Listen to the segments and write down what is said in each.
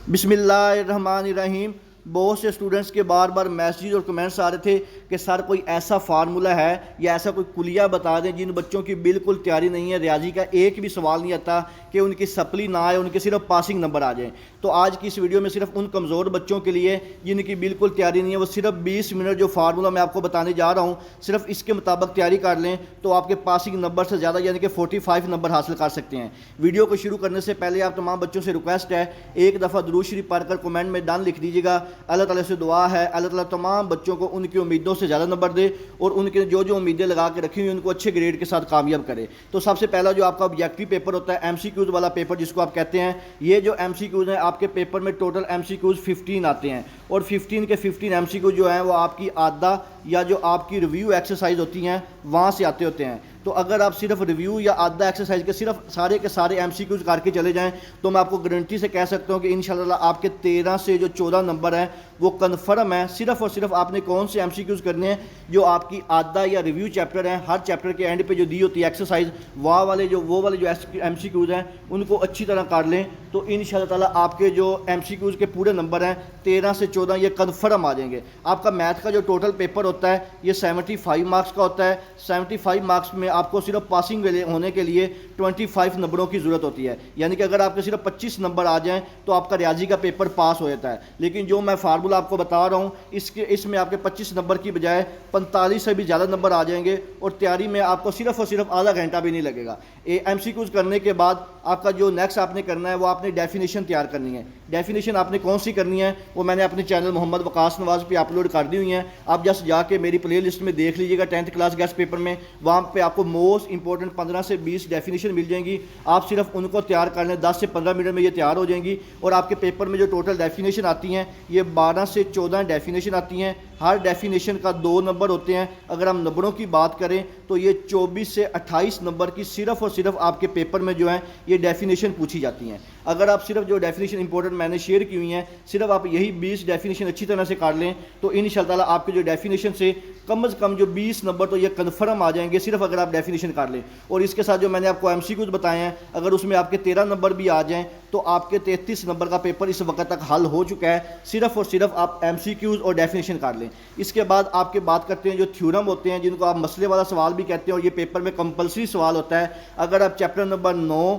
بسم اللہ الرحمن الرحیم۔ بہت سے اسٹوڈنٹس کے بار بار میسیج اور کمنٹس آ رہے تھے کہ سر کوئی ایسا فارمولہ ہے یا ایسا کوئی کلیہ بتا دیں جن بچوں کی بالکل تیاری نہیں ہے، ریاضی کا ایک بھی سوال نہیں آتا کہ ان کی سپلی نہ آئے، ان کے صرف پاسنگ نمبر آ جائیں۔ تو آج کی اس ویڈیو میں صرف ان کمزور بچوں کے لیے جن کی بالکل تیاری نہیں ہے، وہ صرف 20 منٹ جو فارمولہ میں آپ کو بتانے جا رہا ہوں صرف اس کے مطابق تیاری کر لیں تو آپ کے پاسنگ نمبر سے زیادہ یعنی کہ 45 نمبر حاصل کر سکتے ہیں۔ ویڈیو کو شروع کرنے سے پہلے آپ تمام بچوں سے ریکویسٹ ہے ایک دفعہ درود شریف پڑھ کر کمنٹ میں ڈن لکھ دیجیے گا۔ اللہ تعالیٰ سے دعا ہے اللہ تعالیٰ تمام بچوں کو ان کی امیدوں سے زیادہ نمبر دے اور ان کے جو امیدیں لگا کے رکھی ہوئی ان کو اچھے گریڈ کے ساتھ کامیاب کرے۔ تو سب سے پہلا جو آپ کا آبجیکٹیو پیپر ہوتا ہے ایم سی کیوز والا پیپر جس کو آپ کہتے ہیں، یہ جو ایم سی کیوز ہیں آپ کے پیپر میں ٹوٹل ایم سی کیوز 15 آتے ہیں اور 15 کے 15 ایم سی کیوز جو ہیں وہ آپ کی عادہ یا جو آپ کی ریویو ایکسرسائز ہوتی ہیں وہاں سے آتے ہوتے ہیں۔ تو اگر آپ صرف ریویو یا عادہ ایکسرسائز کے صرف سارے کے سارے ایم سی کیوز کر کے چلے جائیں تو میں آپ کو گارنٹی سے کہہ سکتا ہوں کہ انشاءاللہ آپ کے 13 سے جو 14 نمبر ہیں وہ کنفرم ہیں۔ صرف اور صرف آپ نے کون سے ایم سی کیوز کرنے ہیں جو آپ کی عادہ یا ریویو چیپٹر ہیں، ہر چیپٹر کے اینڈ پہ جو دی ہوتی ہے ایکسرسائز وہ والے جو ایم سی کیوز ہیں ان کو اچھی طرح کر لیں تو انشاءاللہ تعالیٰ آپ کے جو ایم سی کیوز کے پورے نمبر ہیں 13 سے 14 یہ کنفرم آ جائیں گے۔ آپ کا میتھ کا جو ٹوٹل پیپر ہوتا ہے یہ 75 مارکس کا ہوتا ہے۔ 75 مارکس میں آپ کو صرف پاسنگ ہونے کے لیے 25 نمبروں کی ضرورت ہوتی ہے، یعنی کہ اگر آپ کے صرف 25 نمبر آ جائیں تو آپ کا ریاضی کا پیپر پاس ہو جاتا ہے۔ لیکن جو میں فارمولہ آپ کو بتا رہا ہوں اس میں آپ کے 25 نمبر کی بجائے 45 سے بھی زیادہ نمبر آ جائیں گے اور تیاری میں آپ کو صرف اور صرف آدھا گھنٹہ بھی نہیں لگے گا۔ ایم سی کیوز کرنے کے بعد آپ کا جو نیکسٹ آپ نے کرنا ہے وہ آپ نے ڈیفینیشن تیار کرنی ہے۔ ڈیفینیشن آپ نے کون سی کرنی ہے وہ میں نے اپنے چینل محمد وقاص نواز پہ اپلوڈ کر دی ہوئی ہیں، آپ جسٹ جا کے میری پلے لسٹ میں دیکھ لیجیے گا 10th کلاس گیسٹ پیپر میں، وہاں پہ آپ کو موسٹ امپورٹنٹ 15 سے 20 ڈیفینیشن مل جائیں گی۔ آپ صرف ان کو تیار کر لیں، 10 سے 15 منٹ میں یہ تیار ہو جائیں گی اور آپ کے پیپر میں جو ٹوٹل ڈیفینیشن آتی ہیں یہ 12 سے 14 ڈیفینیشن آتی ہیں۔ ہر ڈیفینیشن کا 2 نمبر ہوتے ہیں۔ اگر ہم نمبروں کی بات کریں تو یہ 24 سے 28 نمبر کی صرف اور صرف آپ کے پیپر میں جو ہیں یہ ڈیفینیشن پوچھی جاتی ہیں۔ اگر آپ صرف جو ڈیفینیشن امپورٹنٹ میں نے شیئر کی ہوئی ہیں صرف آپ یہی 20 ڈیفینیشن اچھی طرح سے کر لیں تو انشاءاللہ تعالیٰ آپ کے جو ڈیفینیشن سے کم از کم جو 20 نمبر تو یہ کنفرم آ جائیں گے صرف اگر آپ ڈیفینیشن کر لیں۔ اور اس کے ساتھ جو میں نے آپ کو ایم سی کیوز بتائے ہیں اگر اس میں آپ کے 13 نمبر بھی آ جائیں تو آپ کے 33 نمبر کا پیپر اس وقت تک حل ہو چکا ہے۔ صرف اور صرف آپ ایم سی کیوز اور ڈیفینیشن کر لیں۔ اس کے بعد آپ کے بات کرتے ہیں جو تھیورم ہوتے ہیں جن کو آپ مسئلے والا سوال بھی کہتے ہیں اور یہ پیپر میں کمپلسری سوال ہوتا ہے۔ اگر آپ چیپٹر نمبر 9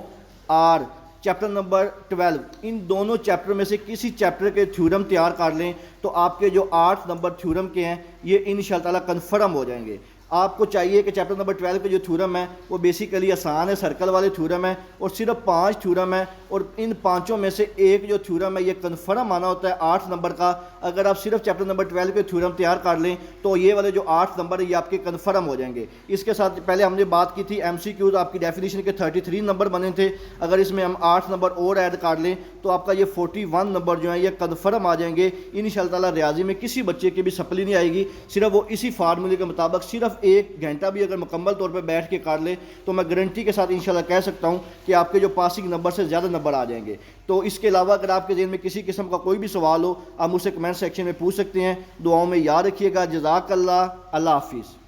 اور چیپٹر نمبر 12 ان دونوں چیپٹر میں سے کسی چیپٹر کے تھیورم تیار کر لیں تو آپ کے جو 8 نمبر تھیورم کے ہیں یہ انشاءاللہ تعالیٰ کنفرم ہو جائیں گے۔ آپ کو چاہیے کہ چیپٹر نمبر 12 کے جو تھیورم ہے وہ بیسیکلی آسان ہے، سرکل والے تھیورم ہیں اور صرف 5 تھیورم ہیں اور ان 5 میں سے ایک جو تھیورم ہے یہ کنفرم آنا ہوتا ہے 8 نمبر کا۔ اگر آپ صرف چیپٹر نمبر 12 کے تھیورم تیار کر لیں تو یہ والے جو 8 نمبر ہیں یہ آپ کے کنفرم ہو جائیں گے۔ اس کے ساتھ پہلے ہم نے بات کی تھی ایم سی کیوز آپ کی ڈیفینیشن کے 33 نمبر بنے تھے، اگر اس میں ہم 8 نمبر اور ایڈ کر لیں تو آپ کا یہ 41 نمبر جو ہیں یہ کنفرم آ جائیں گے۔ انشاءاللہ تعالیٰ ریاضی میں کسی بچے کی بھی سپلی نہیں آئے گی، صرف وہ اسی فارمولے کے مطابق صرف 1 گھنٹہ بھی اگر مکمل طور پہ بیٹھ کے کر لے تو میں گارنٹی کے ساتھ انشاءاللہ کہہ سکتا ہوں کہ آپ کے جو پاسنگ نمبر سے زیادہ نمبر آ جائیں گے۔ تو اس کے علاوہ اگر آپ کے ذہن میں کسی قسم کا کوئی بھی سوال ہو آپ مجھ سے کمنٹ سیکشن میں پوچھ سکتے ہیں۔ دعاؤں میں یاد رکھیے گا۔ جزاک اللہ، اللہ حافظ۔